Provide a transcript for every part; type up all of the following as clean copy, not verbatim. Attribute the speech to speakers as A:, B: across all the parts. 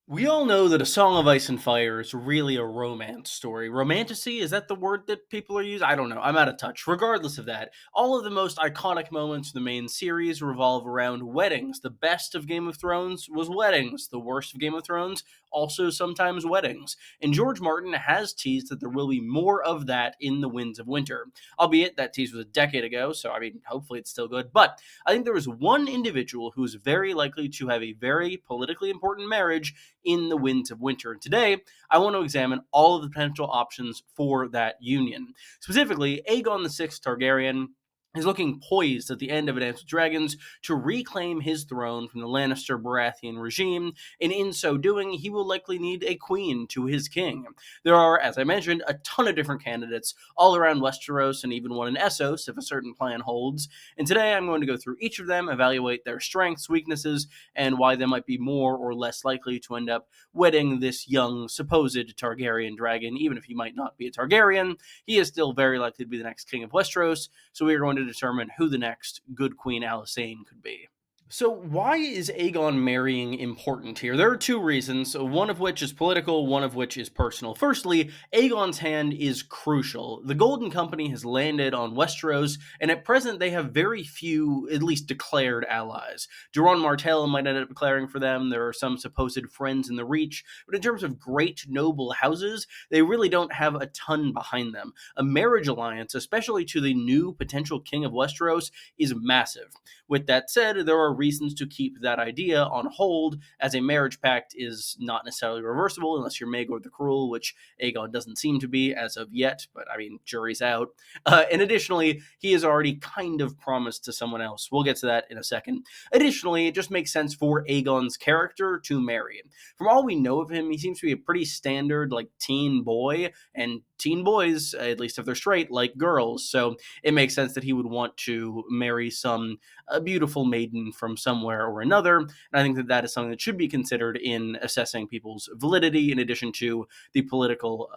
A: We all know that A Song of Ice and Fire is really a romance story. Romantasy, is that the word that people are using? I don't know. I'm out of touch. Regardless of that, all of the most iconic moments in the main series revolve around weddings. The best of Game of Thrones was weddings. The worst of Game of Thrones, also sometimes weddings. And George Martin has teased that there will be more of that in The Winds of Winter. Albeit that tease was a decade ago, so I mean, hopefully it's still good. But I think there is one individual who is very likely to have a very politically important marriage in the Winds of Winter. And today, I want to examine all of the potential options for that union. Specifically, Aegon the Sixth Targaryen is looking poised at the end of A Dance with Dragons to reclaim his throne from the Lannister Baratheon regime, and in so doing, he will likely need a queen to his king. There are, as I mentioned, a ton of different candidates all around Westeros and even one in Essos if a certain plan holds, and today I'm going to go through each of them, evaluate their strengths, weaknesses, and why they might be more or less likely to end up wedding this young supposed Targaryen dragon. Even if he might not be a Targaryen, he is still very likely to be the next king of Westeros, so we are going to determine who the next good Queen Alysanne could be. So, why is Aegon marrying important here? There are two reasons, one of which is political, one of which is personal. Firstly, Aegon's hand is crucial. The Golden Company has landed on Westeros, and at present they have very few, at least declared allies. Duron Martell might end up declaring for them, there are some supposed friends in the Reach, but in terms of great noble houses, they really don't have a ton behind them. A marriage alliance, especially to the new potential king of Westeros, is massive. With that said, there are reasons to keep that idea on hold, as a marriage pact is not necessarily reversible unless you're Maegor the Cruel, which Aegon doesn't seem to be as of yet, but I mean, jury's out. And additionally, he has already kind of promised to someone else. We'll get to that in a second. Additionally, it just makes sense for Aegon's character to marry. From all we know of him, he seems to be a pretty standard, like, teen boy, and teen boys, at least if they're straight, like girls. So it makes sense that he would want to marry some a beautiful maiden from somewhere or another. And I think that that is something that should be considered in assessing people's validity, in addition to the political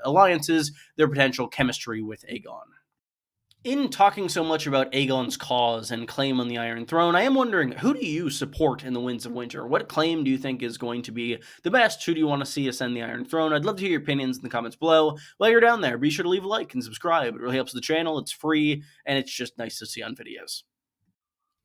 A: alliances, their potential chemistry with Aegon. In talking so much about Aegon's cause and claim on the Iron Throne, I am wondering, who do you support in the Winds of Winter? What claim do you think is going to be the best? Who do you want to see ascend the Iron Throne? I'd love to hear your opinions in the comments below. While you're down there, be sure to leave a like and subscribe. It really helps the channel, it's free, and it's just nice to see on videos.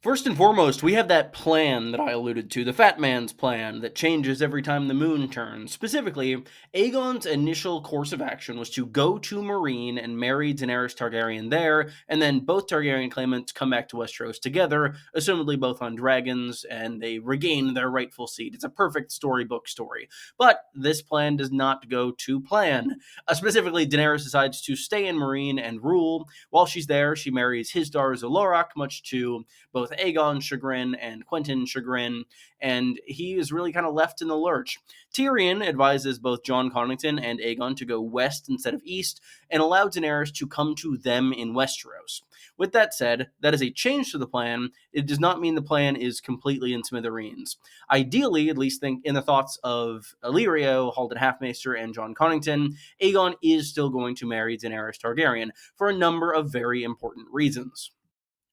A: First and foremost, we have that plan that I alluded to, the Fat Man's plan, that changes every time the moon turns. Specifically, Aegon's initial course of action was to go to Meereen and marry Daenerys Targaryen there, and then both Targaryen claimants come back to Westeros together, assumedly both on dragons, and they regain their rightful seat. It's a perfect storybook story. But this plan does not go to plan. Specifically, Daenerys decides to stay in Meereen and rule. While she's there, she marries his daughter Zolorak, much to both Aegon's chagrin and Quentin's chagrin, and he is really kind of left in the lurch. Tyrion advises both Jon Connington and Aegon to go west instead of east, and allow Daenerys to come to them in Westeros. With that said, that is a change to the plan. It does not mean the plan is completely in smithereens. Ideally, at least think in the thoughts of Illyrio, Halden Halfmaester, and Jon Connington, Aegon is still going to marry Daenerys Targaryen for a number of very important reasons.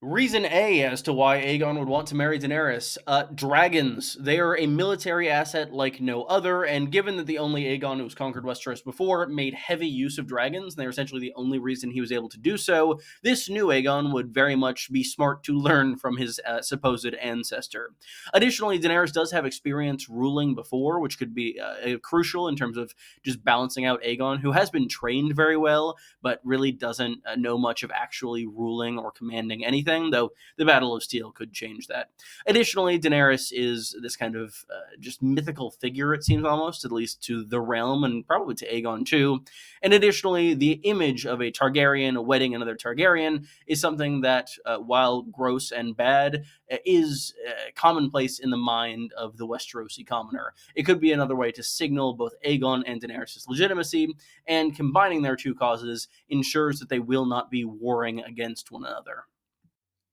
A: Reason A as to why Aegon would want to marry Daenerys. Dragons. They are a military asset like no other, and given that the only Aegon who's conquered Westeros before made heavy use of dragons, and they're essentially the only reason he was able to do so, this new Aegon would very much be smart to learn from his supposed ancestor. Additionally, Daenerys does have experience ruling before, which could be crucial in terms of just balancing out Aegon, who has been trained very well, but really doesn't know much of actually ruling or commanding anything, though the Battle of Steel could change that. Additionally, Daenerys is this kind of just mythical figure, it seems almost, at least to the realm and probably to Aegon too. And additionally, the image of a Targaryen wedding another Targaryen is something that, while gross and bad, is commonplace in the mind of the Westerosi commoner. It could be another way to signal both Aegon and Daenerys' legitimacy, and combining their two causes ensures that they will not be warring against one another.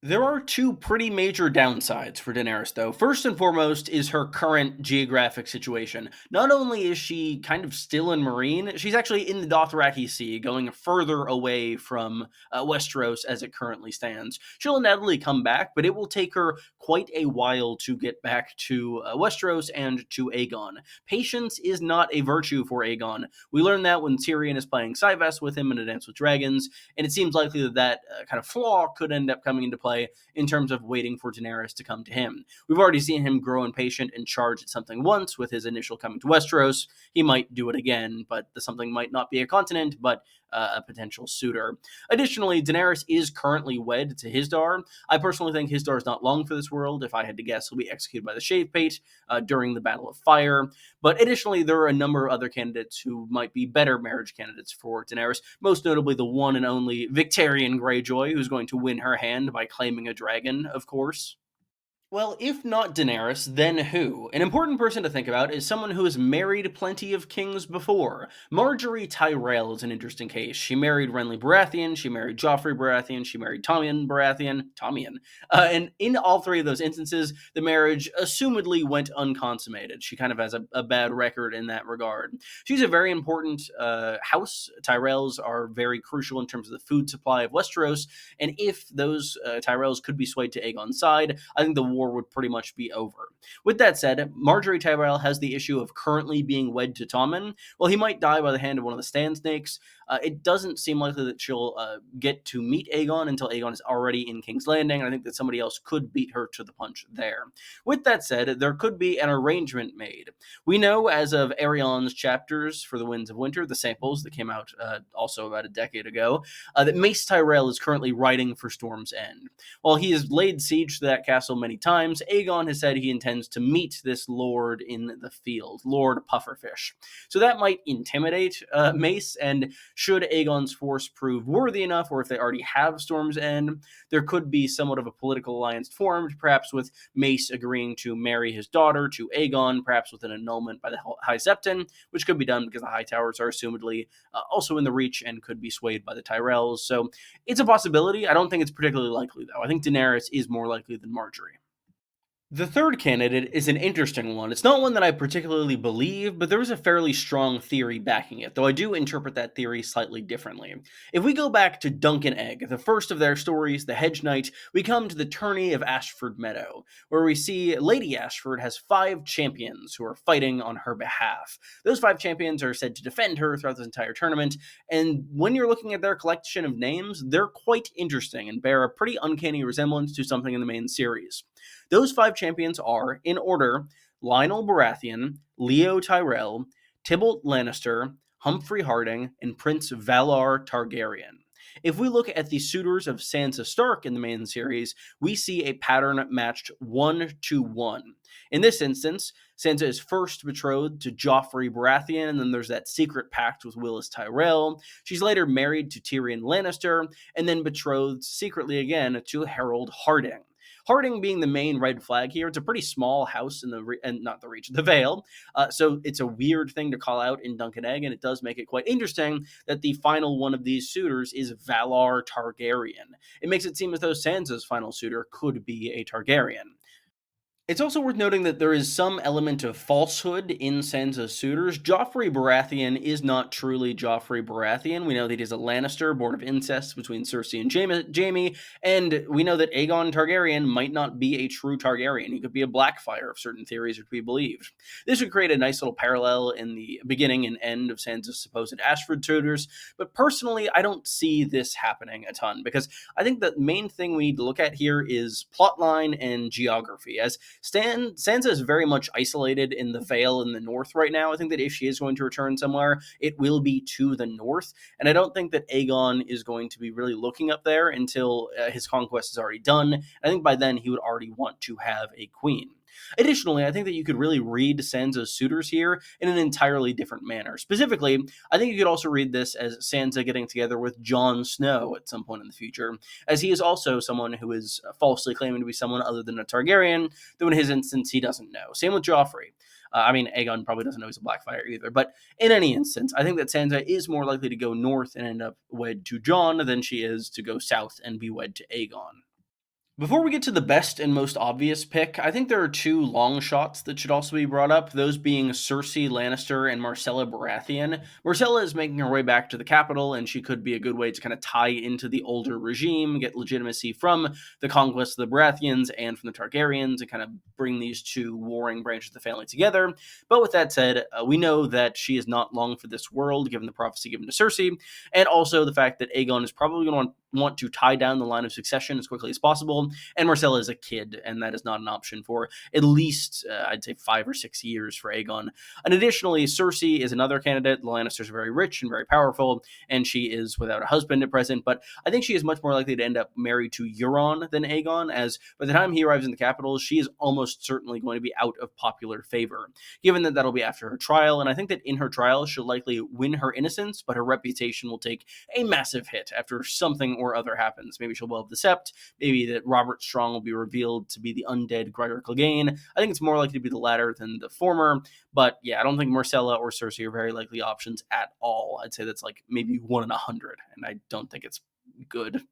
A: There are two pretty major downsides for Daenerys, though. First and foremost is her current geographic situation. Not only is she kind of still in Marine, she's actually in the Dothraki Sea, going further away from Westeros as it currently stands. She'll inevitably come back, but it will take her quite a while to get back to Westeros and to Aegon. Patience is not a virtue for Aegon. We learned that when Tyrion is playing Cyvest with him in A Dance with Dragons, and it seems likely that kind of flaw could end up coming into play in terms of waiting for Daenerys to come to him. We've already seen him grow impatient and charge at something once with his initial coming to Westeros. He might do it again, but the something might not be a continent, but a potential suitor. Additionally, Daenerys is currently wed to Hizdar. I personally think Hizdar is not long for this world. If I had to guess, he'll be executed by the Shave Pate during the Battle of Fire. But additionally, there are a number of other candidates who might be better marriage candidates for Daenerys, most notably the one and only Victorian Greyjoy, who's going to win her hand by claiming a dragon, of course. Well, if not Daenerys, then who? An important person to think about is someone who has married plenty of kings before. Marjorie Tyrell is an interesting case. She married Renly Baratheon, she married Joffrey Baratheon, she married Tommen Baratheon, and in all three of those instances, the marriage assumedly went unconsummated. She kind of has a bad record in that regard. She's a very important house. Tyrells are very crucial in terms of the food supply of Westeros, and if those Tyrells could be swayed to Aegon's side, I think the war would pretty much be over. With that said, Marjorie Tyrell has the issue of currently being wed to Tommen. Well, he might die by the hand of one of the Stand Snakes. It doesn't seem likely that she'll get to meet Aegon until Aegon is already in King's Landing, and I think that somebody else could beat her to the punch there. With that said, there could be an arrangement made. We know, as of Ariel's chapters for The Winds of Winter, the samples that came out also about a decade ago, that Mace Tyrell is currently riding for Storm's End. While he has laid siege to that castle many times, Aegon has said he intends to meet this lord in the field, Lord Pufferfish. So that might intimidate Mace, and should Aegon's force prove worthy enough, or if they already have Storm's End, there could be somewhat of a political alliance formed, perhaps with Mace agreeing to marry his daughter to Aegon, perhaps with an annulment by the High Septon, which could be done because the High Towers are assumedly also in the Reach and could be swayed by the Tyrells. So it's a possibility. I don't think it's particularly likely, though. I think Daenerys is more likely than Marjorie. The third candidate is an interesting one. It's not one that I particularly believe, but there is a fairly strong theory backing it, though I do interpret that theory slightly differently. If we go back to Dunk and Egg, the first of their stories, the Hedge Knight, we come to the tourney of Ashford Meadow, where we see Lady Ashford has 5 champions who are fighting on her behalf. Those 5 champions are said to defend her throughout this entire tournament, and when you're looking at their collection of names, they're quite interesting and bear a pretty uncanny resemblance to something in the main series. Those 5 champions are, in order, Lionel Baratheon, Leo Tyrell, Tybalt Lannister, Humphrey Harding, and Prince Valar Targaryen. If we look at the suitors of Sansa Stark in the main series, we see a pattern matched 1-1. In this instance, Sansa is first betrothed to Joffrey Baratheon, and then there's that secret pact with Willis Tyrell. She's later married to Tyrion Lannister, and then betrothed secretly again to Harold Harding. Harding being the main red flag here. It's a pretty small house in the Vale. So it's a weird thing to call out in Dunk and Egg, and it does make it quite interesting that the final one of these suitors is Valar Targaryen. It makes it seem as though Sansa's final suitor could be a Targaryen. It's also worth noting that there is some element of falsehood in Sansa's suitors. Joffrey Baratheon is not truly Joffrey Baratheon. We know that he's a Lannister, born of incest between Cersei and Jaime, and we know that Aegon Targaryen might not be a true Targaryen. He could be a Blackfyre if certain theories are to be believed. This would create a nice little parallel in the beginning and end of Sansa's supposed Ashford suitors, but personally, I don't see this happening a ton, because I think the main thing we need to look at here is plotline and geography, as Sansa is very much isolated in the Vale in the north right now. I think that if she is going to return somewhere, it will be to the north, and I don't think that Aegon is going to be really looking up there until his conquest is already done. I think by then he would already want to have a queen. Additionally, I think that you could really read Sansa's suitors here in an entirely different manner. Specifically, I think you could also read this as Sansa getting together with Jon Snow at some point in the future, as he is also someone who is falsely claiming to be someone other than a Targaryen, though in his instance he doesn't know. Same with Joffrey. Aegon probably doesn't know he's a Blackfyre either, but in any instance, I think that Sansa is more likely to go north and end up wed to Jon than she is to go south and be wed to Aegon. Before we get to the best and most obvious pick, I think there are two long shots that should also be brought up, those being Cersei Lannister and Marcella Baratheon. Marcella is making her way back to the capital, and she could be a good way to kind of tie into the older regime, get legitimacy from the conquest of the Baratheons and from the Targaryens, and kind of bring these two warring branches of the family together. But with that said, we know that she is not long for this world, given the prophecy given to Cersei, and also the fact that Aegon is probably going to want to tie down the line of succession as quickly as possible. And Marcella is a kid, and that is not an option for at least, I'd say, 5 or 6 years for Aegon. And additionally, Cersei is another candidate. The Lannisters are very rich and very powerful, and she is without a husband at present. But I think she is much more likely to end up married to Euron than Aegon, as by the time he arrives in the capital, she is almost certainly going to be out of popular favor, given that that'll be after her trial. And I think that in her trial, she'll likely win her innocence, but her reputation will take a massive hit after something or other happens. Maybe she'll blow up the Sept. Maybe that Robert Strong will be revealed to be the undead Gregor Clegane. I think it's more likely to be the latter than the former. But yeah, I don't think Marcella or Cersei are very likely options at all. I'd say that's like maybe 1 in 100, and I don't think it's good.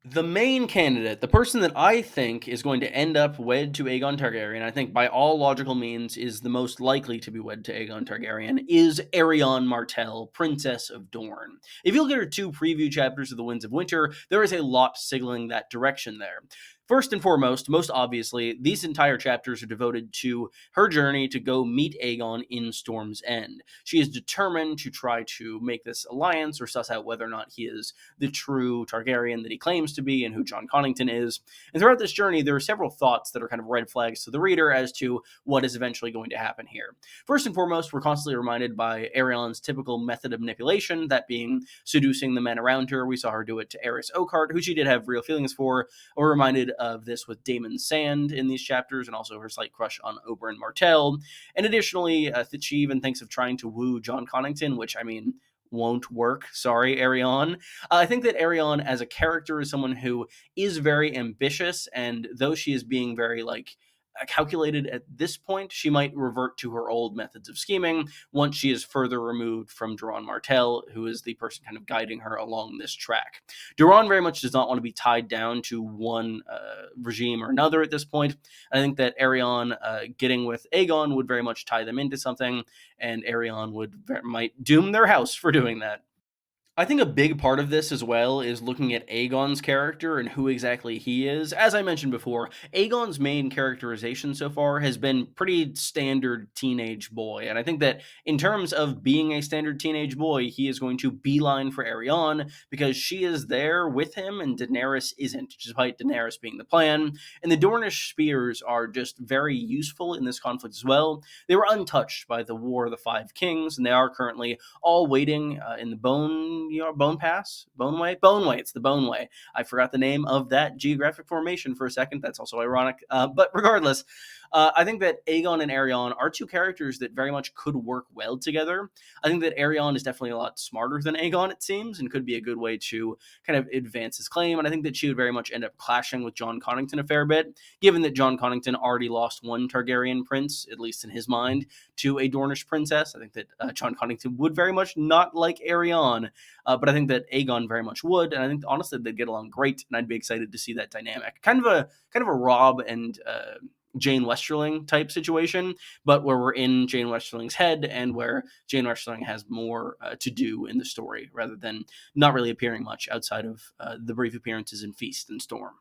A: The main candidate, the person that I think is going to end up wed to Aegon Targaryen, I think by all logical means is the most likely to be wed to Aegon Targaryen, is Arianne Martell, Princess of Dorne. If you look at her two preview chapters of The Winds of Winter, there is a lot signaling that direction there. First and foremost, most obviously, these entire chapters are devoted to her journey to go meet Aegon in Storm's End. She is determined to try to make this alliance or suss out whether or not he is the true Targaryen that he claims to be and who Jon Connington is. And throughout this journey, there are several thoughts that are kind of red flags to the reader as to what is eventually going to happen here. First and foremost, we're constantly reminded by Arielle's typical method of manipulation, that being seducing the men around her. We saw her do it to Aerys Oakheart, who she did have real feelings for. We're reminded of this with Daemon Sand in these chapters, and also her slight crush on Oberyn Martell. And additionally, she even thinks of trying to woo Jon Connington, which, I mean, won't work. Sorry, Arianne. I think that Arianne as a character is someone who is very ambitious, and though she is being very like calculated at this point, she might revert to her old methods of scheming once she is further removed from Doran Martell, who is the person kind of guiding her along this track. Doran very much does not want to be tied down to one regime or another at this point. I think that Arianne getting with Aegon would very much tie them into something, and Arianne might doom their house for doing that. I think a big part of this as well is looking at Aegon's character and who exactly he is. As I mentioned before, Aegon's main characterization so far has been pretty standard teenage boy. And I think that in terms of being a standard teenage boy, he is going to beeline for Arianne because she is there with him and Daenerys isn't, despite Daenerys being the plan. And the Dornish spears are just very useful in this conflict as well. They were untouched by the War of the Five Kings, and they are currently all waiting in the Bone Pass, Bone Way. It's the Bone Way. I forgot the name of that geographic formation for a second. That's also ironic. But regardless, I think that Aegon and Arianne are two characters that very much could work well together. I think that Arianne is definitely a lot smarter than Aegon, it seems, and could be a good way to kind of advance his claim. And I think that she would very much end up clashing with Jon Connington a fair bit, given that Jon Connington already lost one Targaryen prince, at least in his mind, to a Dornish princess. I think that Jon Connington would very much not like Arianne, but I think that Aegon very much would, and I think honestly they'd get along great, and I'd be excited to see that dynamic. Kind of a Rob and Jane Westerling type situation, but where we're in Jane Westerling's head and where Jane Westerling has more to do in the story rather than not really appearing much outside of the brief appearances in Feast and Storm.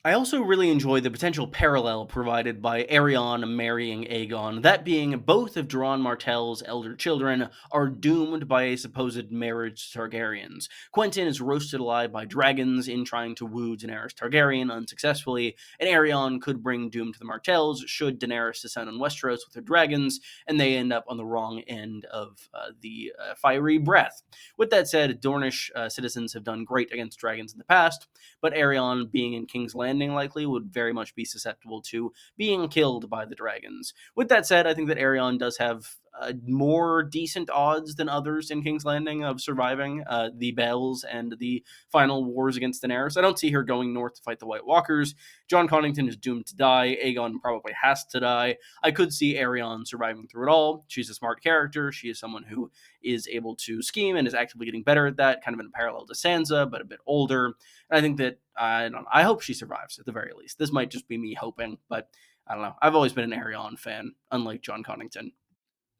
A: I also really enjoy the potential parallel provided by Arianne marrying Aegon, that being both of Doran Martell's elder children are doomed by a supposed marriage to Targaryens. Quentyn is roasted alive by dragons in trying to woo Daenerys Targaryen unsuccessfully, and Arianne could bring doom to the Martells should Daenerys descend on Westeros with her dragons, and they end up on the wrong end of the fiery breath. With that said, Dornish citizens have done great against dragons in the past, but Arianne, being in King's Landing likely, would very much be susceptible to being killed by the dragons. With that said, I think that Arianne does have more decent odds than others in King's Landing of surviving the Bells and the final wars against Daenerys. I don't see her going north to fight the White Walkers. Jon Connington is doomed to die. Aegon probably has to die. I could see Arianne surviving through it all. She's a smart character. She is someone who is able to scheme and is actively getting better at that, kind of in a parallel to Sansa, but a bit older. And I think that I hope she survives at the very least. This might just be me hoping, but I don't know. I've always been an Arianne fan, unlike Jon Connington.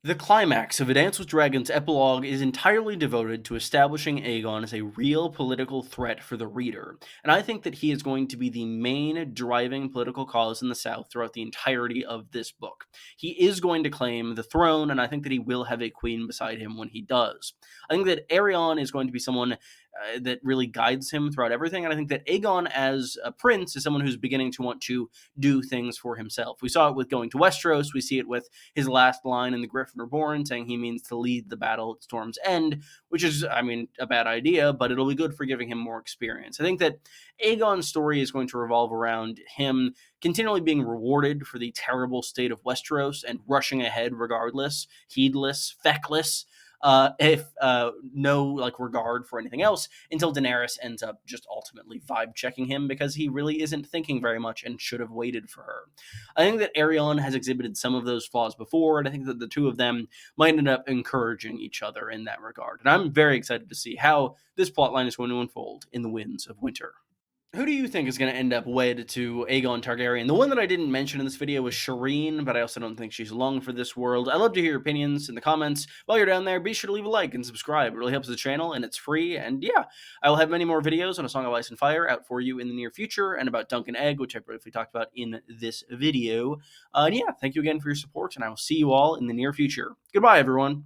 A: The climax of A Dance with Dragons epilogue is entirely devoted to establishing Aegon as a real political threat for the reader, and I think that he is going to be the main driving political cause in the South throughout the entirety of this book. He is going to claim the throne, and I think that he will have a queen beside him when he does. I think that Arion is going to be someone that really guides him throughout everything, and I think that Aegon as a prince is someone who's beginning to want to do things for himself. We saw it with going to Westeros, we see it with his last line in The Griffin Reborn, saying he means to lead the battle at Storm's End, which is, I mean, a bad idea, but it'll be good for giving him more experience. I think that Aegon's story is going to revolve around him continually being rewarded for the terrible state of Westeros and rushing ahead regardless, heedless, feckless, if no like regard for anything else, until Daenerys ends up just ultimately vibe checking him because he really isn't thinking very much and should have waited for her. I think that Arion has exhibited some of those flaws before, and I think that the two of them might end up encouraging each other in that regard. And I'm very excited to see how this plotline is going to unfold in The Winds of Winter. Who do you think is going to end up wed to Aegon Targaryen? The one that I didn't mention in this video was Shireen, but I also don't think she's long for this world. I'd love to hear your opinions in the comments. While you're down there, be sure to leave a like and subscribe. It really helps the channel, and it's free. And yeah, I will have many more videos on A Song of Ice and Fire out for you in the near future, and about Dunk and Egg, which I briefly talked about in this video. And yeah, thank you again for your support, and I will see you all in the near future. Goodbye, everyone.